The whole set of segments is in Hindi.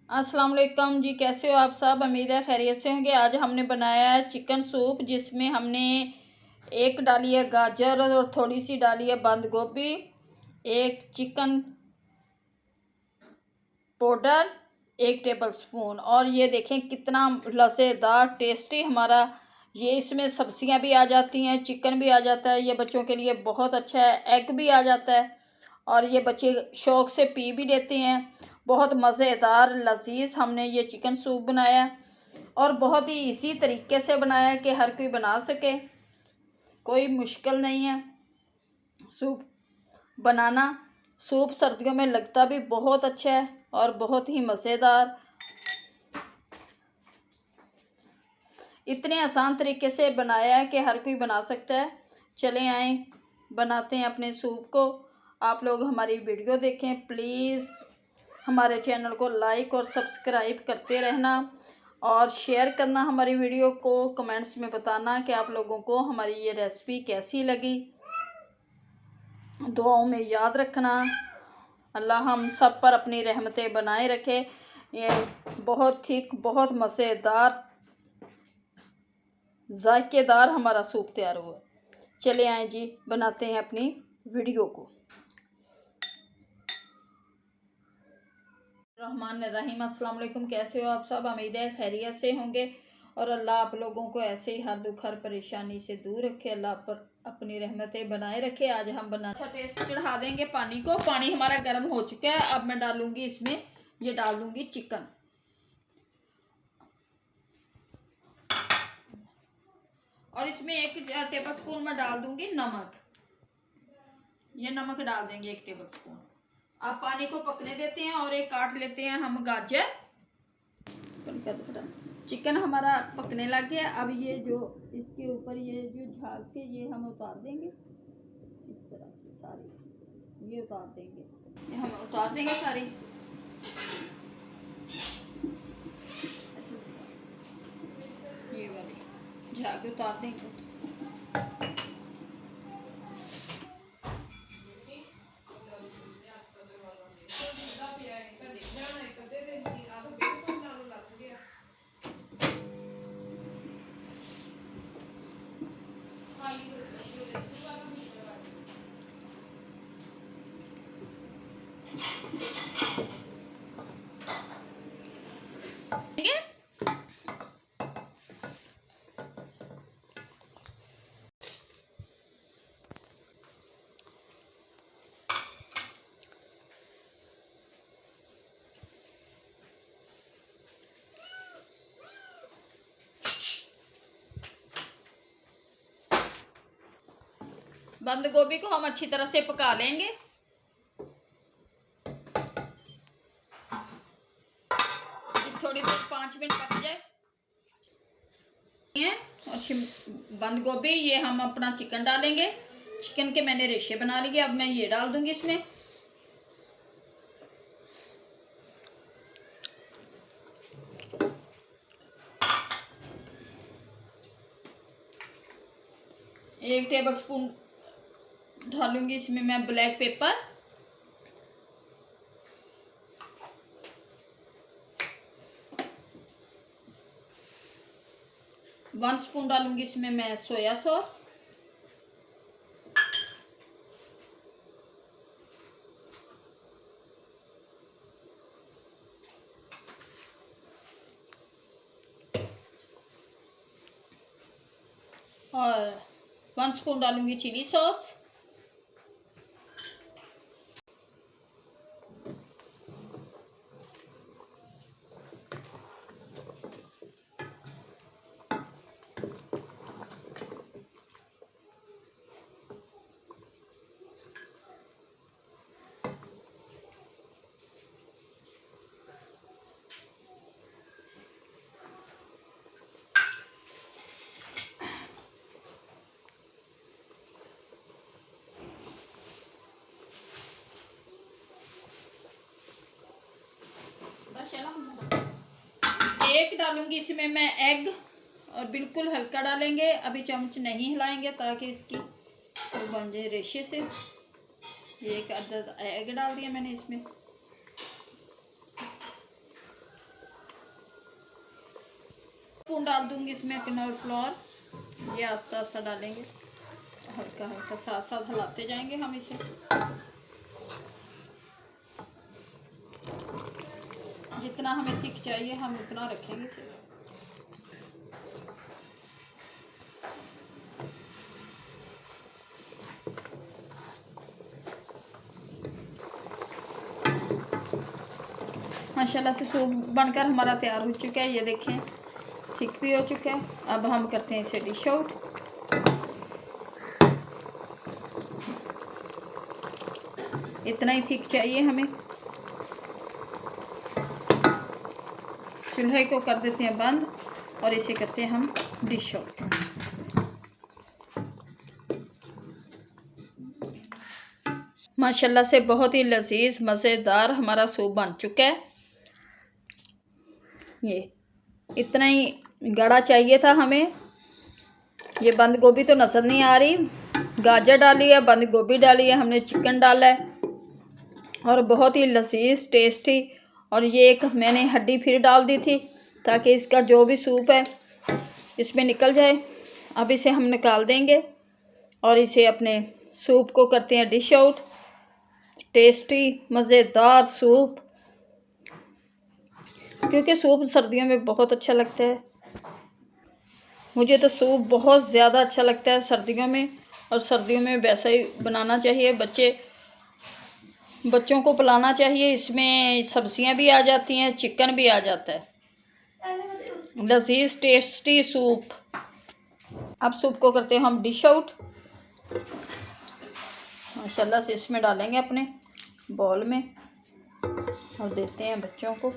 अस्सलाम वालेकुम जी, कैसे हो आप सब। उम्मीद है खैरियत से होंगे। आज हमने बनाया है चिकन सूप, जिसमें हमने एक डाली है गाजर और थोड़ी सी डाली है बंद गोभी, एक चिकन पाउडर, 1 टेबल स्पून। और ये देखें कितना लज़ेदार टेस्टी हमारा ये इसमें सब्जियां भी आ जाती हैं, चिकन भी आ जाता है। ये बच्चों के लिए बहुत अच्छा है, एग भी आ जाता है और ये बच्चे शौक़ से पी भी लेते हैं। बहुत मज़ेदार लजीज हमने ये चिकन सूप बनाया है और बहुत ही इजी तरीके से बनाया है कि हर कोई बना सके, कोई मुश्किल नहीं है सूप बनाना। सूप सर्दियों में लगता भी बहुत अच्छा है और बहुत ही मज़ेदार। इतने आसान तरीके से बनाया है कि हर कोई बना सकता है। चले आए बनाते हैं अपने सूप को। आप लोग हमारी वीडियो देखें प्लीज़, हमारे चैनल को लाइक और सब्सक्राइब करते रहना और शेयर करना हमारी वीडियो को। कमेंट्स में बताना कि आप लोगों को हमारी ये रेसिपी कैसी लगी। दुआओं में याद रखना। अल्लाह हम सब पर अपनी रहमतें बनाए रखे। ये बहुत थिक, बहुत मज़ेदार, जायकेदार हमारा सूप तैयार हुआ। चले आए जी, बनाते हैं अपनी वीडियो को। रहमान रहीम। अस्सलाम वालेकुम, कैसे हो आप सब। उम्मीद है खैरियत से होंगे और अल्लाह आप लोगों को ऐसे ही हर दुख हर परेशानी से दूर रखे, अल्लाह पर अपनी रहमतें बनाए रखे। आज हम बना अच्छा टेस्ट चढ़ा देंगे पानी को। पानी हमारा गर्म हो चुका है। अब मैं डालूंगी इसमें, ये डाल दूंगी चिकन और इसमें 1 टेबल स्पून में डाल दूंगी नमक। ये नमक डाल देंगे 1 टेबल स्पून। अब पानी को पकने देते हैं और एक काट लेते हैं हम गाजर। चिकन हमारा पकने लग गया। अब ये जो इसके ऊपर ये जो झाग से ये हम उतार देंगे, इस तरह से सारी ये उतार देंगे, ये हम उतार देंगे सारी। ये वाली झाग उतार देंगे। बंद गोभी को हम अच्छी तरह से पका लेंगे। थोड़ी देर 5 मिनट पक जाए और बंद गोभी, ये हम अपना चिकन डालेंगे। चिकन के मैंने रेशे बना लिए। अब मैं ये डाल दूंगी इसमें। एक टेबल स्पून डालूंगी इसमें मैं ब्लैक पेपर। वन स्पून डालूंगी इसमें मैं सोया सॉस। और 1 स्पून डालूंगी चिली सॉस। एक डालूंगी इसमें मैं एग और बिल्कुल हल्का डालेंगे, अभी चम्मच नहीं हिलाएंगे ताकि इसकी वो बन जाए रेशे से। ये एक अदद एग डाल दिया मैंने इसमें। डाल दूँगी इसमें कनौर फ्लोर। ये आस्ता आस्ता डालेंगे, हल्का हल्का साथ साथ हिलाते जाएंगे हम इसे। जितना हमें थिक चाहिए हम उतना रखेंगे। माशाल्लाह से सूप बनकर हमारा तैयार हो चुका है। ये देखें थिक भी हो चुका है। अब हम करते हैं इसे डिश आउट। इतना ही थिक चाहिए हमें। चूल्हे को कर देते हैं बंद और इसे करते हैं हम डिश आउट। माशाल्लाह से बहुत ही लजीज मज़ेदार हमारा सूप बन चुका है। ये इतना ही गाढ़ा चाहिए था हमें। ये बंद गोभी तो नज़र नहीं आ रही, गाजर डाली है, बंद गोभी डाली है, हमने चिकन डाला है और बहुत ही लजीज टेस्टी। और ये एक मैंने हड्डी फिर डाल दी थी ताकि इसका जो भी सूप है इसमें निकल जाए। अब इसे हम निकाल देंगे और इसे अपने सूप को करते हैं डिश आउट। टेस्टी मज़ेदार सूप, क्योंकि सूप सर्दियों में बहुत अच्छा लगता है। मुझे तो सूप बहुत ज़्यादा अच्छा लगता है सर्दियों में, और सर्दियों में वैसा ही बनाना चाहिए। बच्चों को पिलाना चाहिए। इसमें सब्जियां भी आ जाती हैं, चिकन भी आ जाता है। लजीज टेस्टी सूप। अब सूप को करते हैं हम डिश आउट। माशाल्लाह से इसमें डालेंगे अपने बॉल में और देते हैं बच्चों को।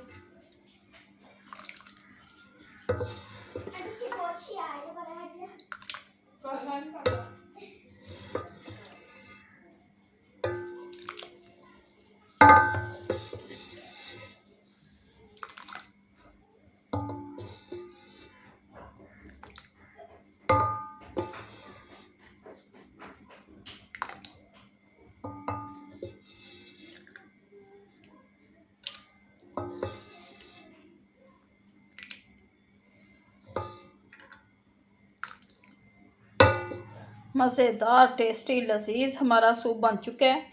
मज़ेदार टेस्टी लजीज हमारा सूप बन चुका है।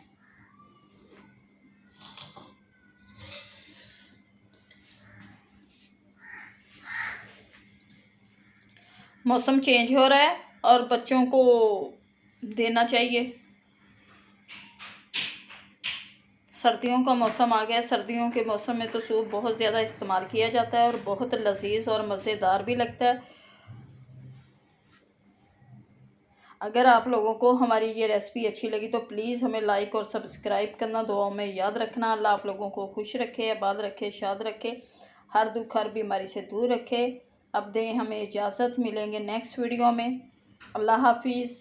मौसम चेंज हो रहा है और बच्चों को देना चाहिए। सर्दियों का मौसम आ गया है। सर्दियों के मौसम में तो सूप बहुत ज़्यादा इस्तेमाल किया जाता है और बहुत लजीज और मज़ेदार भी लगता है। अगर आप लोगों को हमारी ये रेसिपी अच्छी लगी तो प्लीज़ हमें लाइक और सब्सक्राइब करना दुआओं में याद रखना। अल्लाह आप लोगों को खुश रखे, आबाद रखे, शाद रखे, हर दुख हर बीमारी से दूर रखे। अब दें हमें इजाज़त, मिलेंगे नेक्स्ट वीडियो में। अल्लाह हाफिज़।